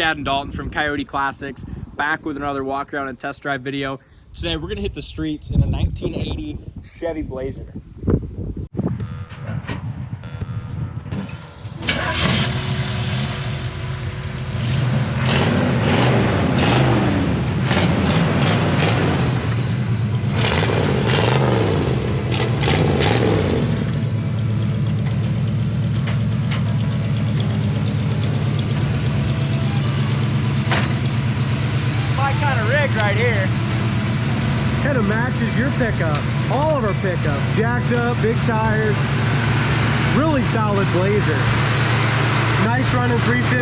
Chad and Dalton from Coyote Classics, back with another walk around and test drive video. Today we're gonna hit the streets in a 1980 Chevy Blazer. Right here kind of matches your pickup. All of our pickups jacked up, big tires, really solid Blazer. Nice running 350.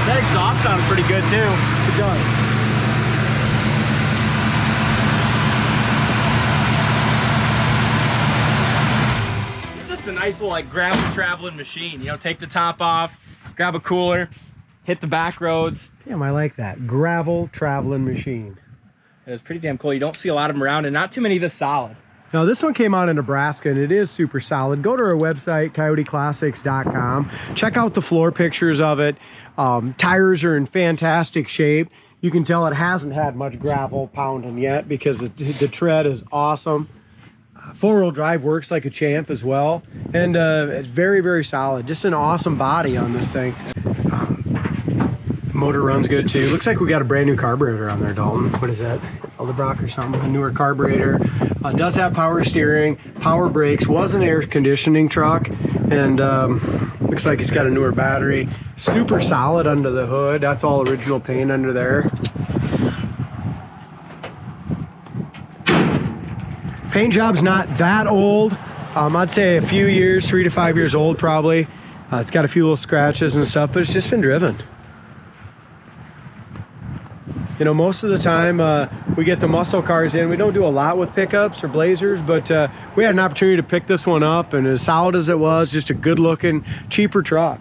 That exhaust sounds pretty good too. It does. It's just a nice little like gravel traveling machine. You know, take the top off, grab a cooler, hit the back roads. Damn, I like that. Gravel traveling machine. It's pretty damn cool. You don't see a lot of them around, and not too many this solid. Now, this one came out in Nebraska, and it is super solid. Go to our website, coyoteclassics.com. Check out the floor pictures of it. Tires are in fantastic shape. You can tell it hasn't had much gravel pounding yet because the tread is awesome. Four-wheel drive works like a champ as well. And it's very, very solid. Just an awesome body on this thing. Motor runs good too. Looks like we got a brand new carburetor on there, Dalton. What is that? Edelbrock or something? A newer carburetor. Does have power steering, power brakes. Was an air conditioning truck, and looks like it's got a newer battery. Super solid under the hood. That's all original paint under there. Paint job's not that old. I'd say a few years, 3 to 5 years old probably. It's got a few little scratches and stuff, but it's just been driven. You know, most of the time we get the muscle cars in. We don't do a lot with pickups or Blazers, but we had an opportunity to pick this one up, and as solid as it was, just a good looking, cheaper truck.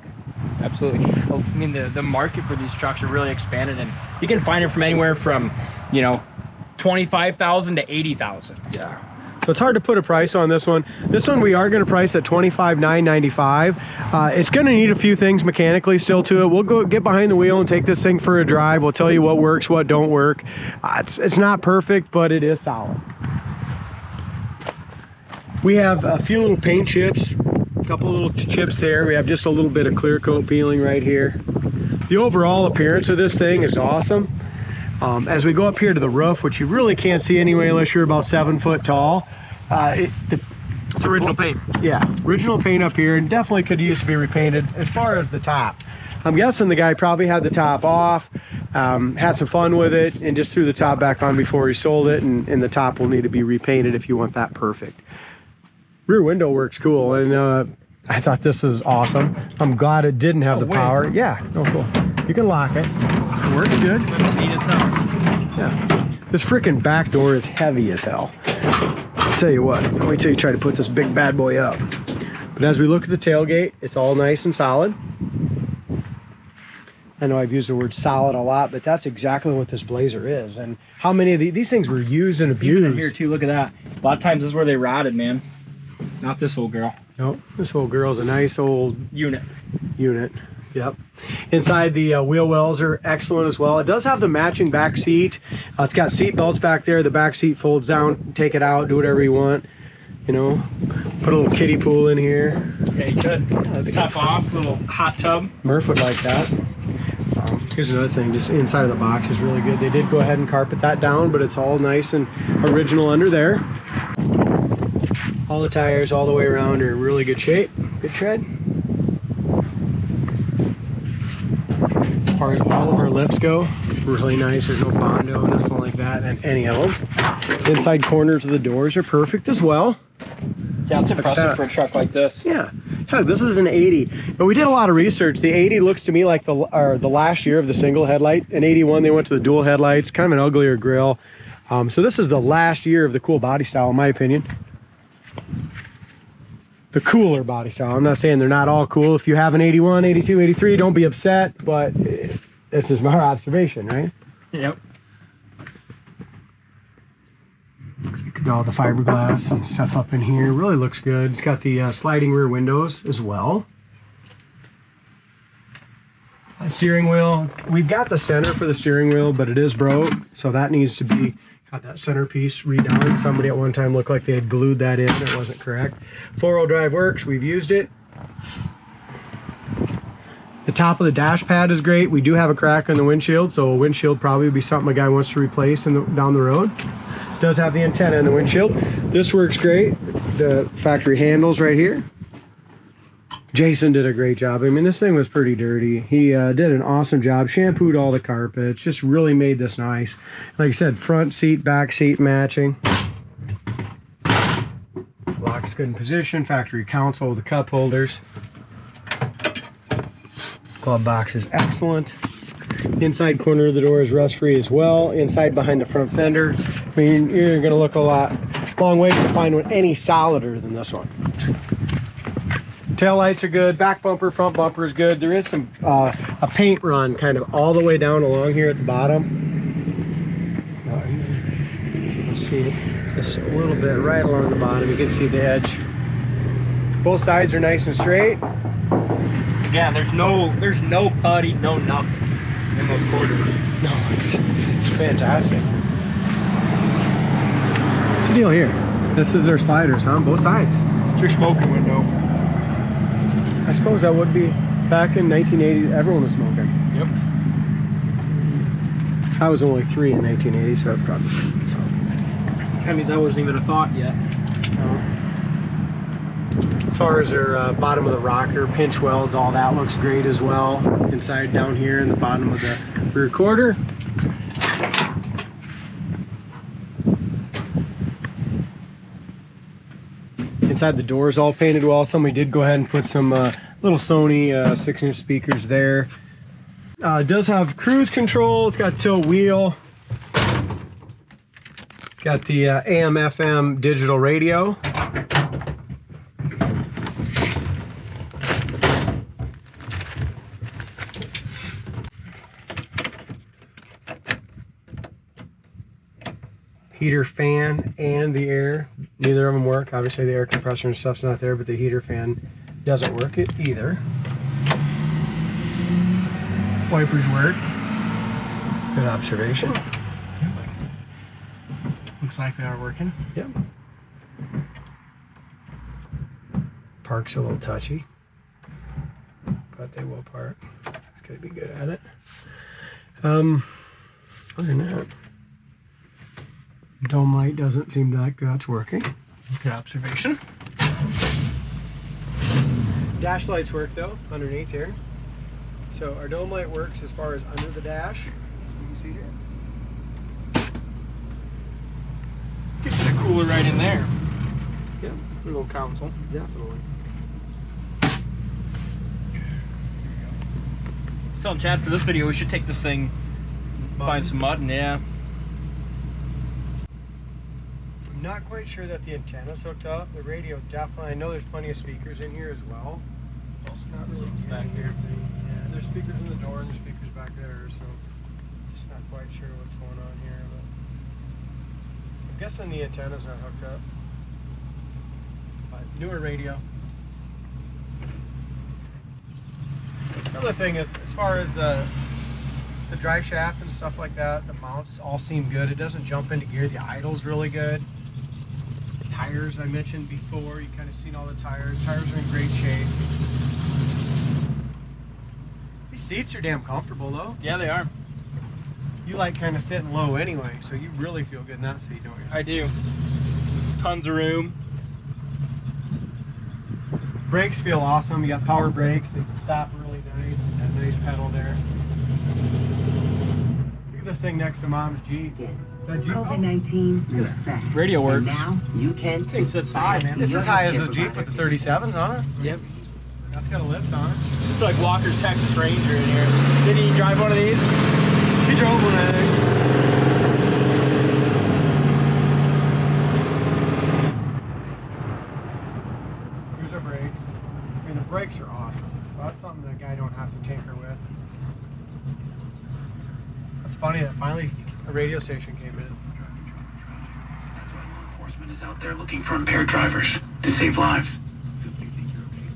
Absolutely. I mean, the market for these trucks are really expanded, and you can find it from anywhere from, you know, 25,000 to 80,000. Yeah. So it's hard to put a price on this one. This one we are going to price at $25,995. It's going to need a few things mechanically still to it. We'll go get behind the wheel and take this thing for a drive. We'll tell you what works, what don't work. It's not perfect, but it is solid. We have a few little paint chips, a couple little chips there. We have just a little bit of clear coat peeling right here. The overall appearance of this thing is awesome. As we go up here to the roof, which you really can't see anyway unless you're about 7 foot tall, It's original paint. Yeah, original paint up here, and definitely could use to be repainted. As far as the top, I'm guessing the guy probably had the top off, had some fun with it, and just threw the top back on before he sold it, and the top will need to be repainted if you want that perfect. Rear window works cool, and I thought this was awesome. I'm glad it didn't have the power. Yeah, cool. You can lock it. It works good. Yeah. This freaking back door is heavy as hell. I'll tell you what, wait till you try to put this big bad boy up. But as we look at the tailgate, it's all nice and solid. I know I've used the word solid a lot, but that's exactly what this Blazer is. And how many of these things were used and abused. Even here too, look at that. A lot of times this is where they rotted, man. Not this old girl. Nope, this whole girl's a nice old unit. Yep. Inside, the wheel wells are excellent as well. It does have the matching back seat. It's got seat belts back there. The back seat folds down. Take it out. Do whatever you want. You know, put a little kiddie pool in here. Yeah, you could. Top off, little hot tub. Murph would like that. Here's another thing. Just inside of the box is really good. They did go ahead and carpet that down, but it's all nice and original under there. All the tires all the way around are in really good shape. Good tread. As far as all of our lips go, really nice. There's no Bondo, nothing like that in any of them. Inside corners of the doors are perfect as well. Yeah, it's impressive for a truck like this. Yeah. Heck, this is an 80. But we did a lot of research. The 80 looks to me like the last year of the single headlight. In 81, they went to the dual headlights, kind of an uglier grill. So this is the last year of the cool body style, in my opinion. The cooler body style. I'm not saying they're not all cool. If you have an 81, 82, 83, don't be upset, but it's just my observation, right? Yep. Looks like all the fiberglass and stuff up in here. Really looks good. It's got the sliding rear windows as well. Steering wheel, we've got the center for the steering wheel, but it is broke, so that needs to be, had that centerpiece redone. Somebody at one time looked like they had glued that in. It wasn't correct. 4-wheel drive works. We've used it. The top of the dash pad is great. We do have a crack in the windshield, so a windshield probably would be something a guy wants to replace down the road. It does have the antenna in the windshield. This works great. The factory handles right here. Jason did a great job. I mean, this thing was pretty dirty. He did an awesome job. Shampooed all the carpets. Just really made this nice. Like I said, front seat, back seat matching. Lock's good in position. Factory console with the cup holders. Glove box is excellent. Inside corner of the door is rust-free as well. Inside behind the front fender. I mean, you're going to look long ways to find one any solider than this one. Tail lights are good. Back bumper, front bumper is good. There is some a paint run kind of all the way down along here at the bottom. If you can see it, just a little bit right along the bottom. You can see the edge. Both sides are nice and straight. Again, there's no putty, no nothing in those quarters. No, it's fantastic. What's the deal here? This is their sliders on both sides. It's your smoking window. I suppose that would be back in 1980. Everyone was smoking. Yep. I was only 3 in 1980, so I probably. So. That means I wasn't even a thought yet. As far as their bottom of the rocker, pinch welds, all that looks great as well. Inside down here in the bottom of the rear quarter. Inside the door is all painted well. Somebody did go ahead and put some little Sony 6-inch speakers there. It does have cruise control. It's got tilt wheel. It's got the AM/FM digital radio. Heater, fan, and the air. Neither of them work. Obviously the air compressor and stuff's not there, but the heater fan doesn't work it either. Wipers work. Good observation. Looks like they are working. Yep. Park's a little touchy, but they will park. It's gotta be good at it. Other than that, dome light doesn't seem like that's working. Good observation. Dash lights work though, underneath here. So our dome light works as far as under the dash, as you can see here. Gets the cooler right in there. Yep, Little console. definitely. Telling Chad for this video we should take this thing, find some mud, and yeah. I'm not quite sure that the antenna's hooked up. The radio definitely, I know there's plenty of speakers in here as well. Also not really back here. Yeah, there's speakers in the door and there's speakers back there, so just not quite sure what's going on here. But so I'm guessing the antenna's not hooked up. But newer radio. Another thing is, as far as the drive shaft and stuff like that, the mounts all seem good. It doesn't jump into gear. The idle's really good. The tires I mentioned before, you kind of seen all the tires. Tires are in great shape. These seats are damn comfortable though. Yeah, they are. You like kind of sitting low anyway, so you really feel good in that seat, don't you? I do. Tons of room. Brakes feel awesome. You got power brakes. They stop really nice. That nice pedal there. Look at this thing next to Mom's Jeep. That Jeep. COVID-19 respect. Radio works. And now you can too. It's high, man. It's as high as a Jeep with the 37s on it. Yep. That's got a lift on it. It's like Walker's Texas Ranger in here. Did he drive one of these? He drove one, I think. Here's our brakes. I mean, the brakes are awesome. So that's something that a guy don't have to tinker with. That's funny that finally a radio station came in. That's why law enforcement is out there looking for impaired drivers to save lives. So if you think you're okay.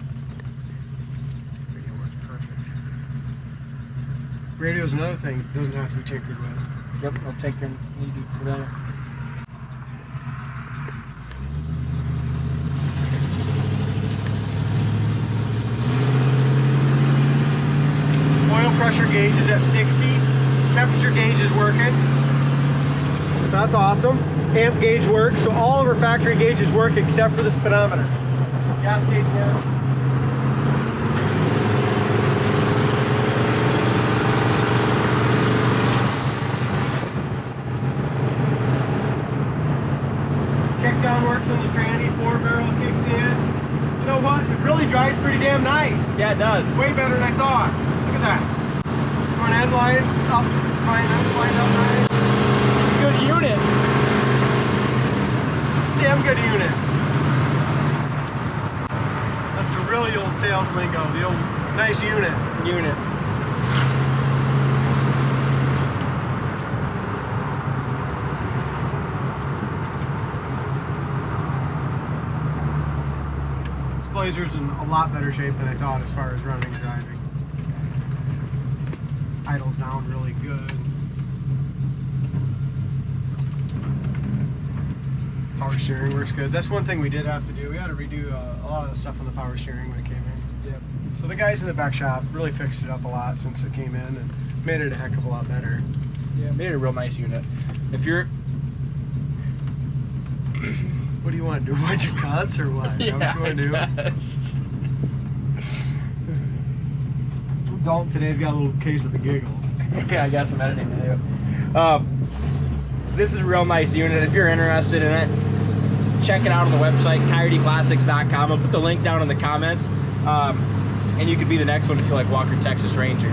Radio works perfect. Radio's another thing. It doesn't have to be tinkered with. Yep, I'll take your need for that. Oil pressure gauge is at 60. Temperature gauge is working. So that's awesome. Amp gauge works. So all of our factory gauges work except for the speedometer. Gas gauge works. Kickdown works on the tranny. 4-barrel kicks in. You know what? It really drives pretty damn nice. Yeah, it does. Way better than I thought. Look at that. Front headlights up, flying out nice. Good unit. Damn good unit. That's a really old sales lingo. The old nice unit. Unit. This Blazer's in a lot better shape than I thought as far as running and driving. Idles down really good. Power steering works good. That's one thing we did have to do. We had to redo a lot of the stuff on the power steering when it came in. Yep. So the guys in the back shop really fixed it up a lot since it came in and made it a heck of a lot better. Yeah, made it a real nice unit. If you're What do you want to do? Watch your cuts or what? Is that what you want to do? Yes. Dalton today's got a little case of the giggles. Yeah, I got some editing to do. This is a real nice unit. If you're interested in it, check it out on the website, coyoteclassics.com. I'll put the link down in the comments. And you could be the next one if you like Walker Texas Ranger.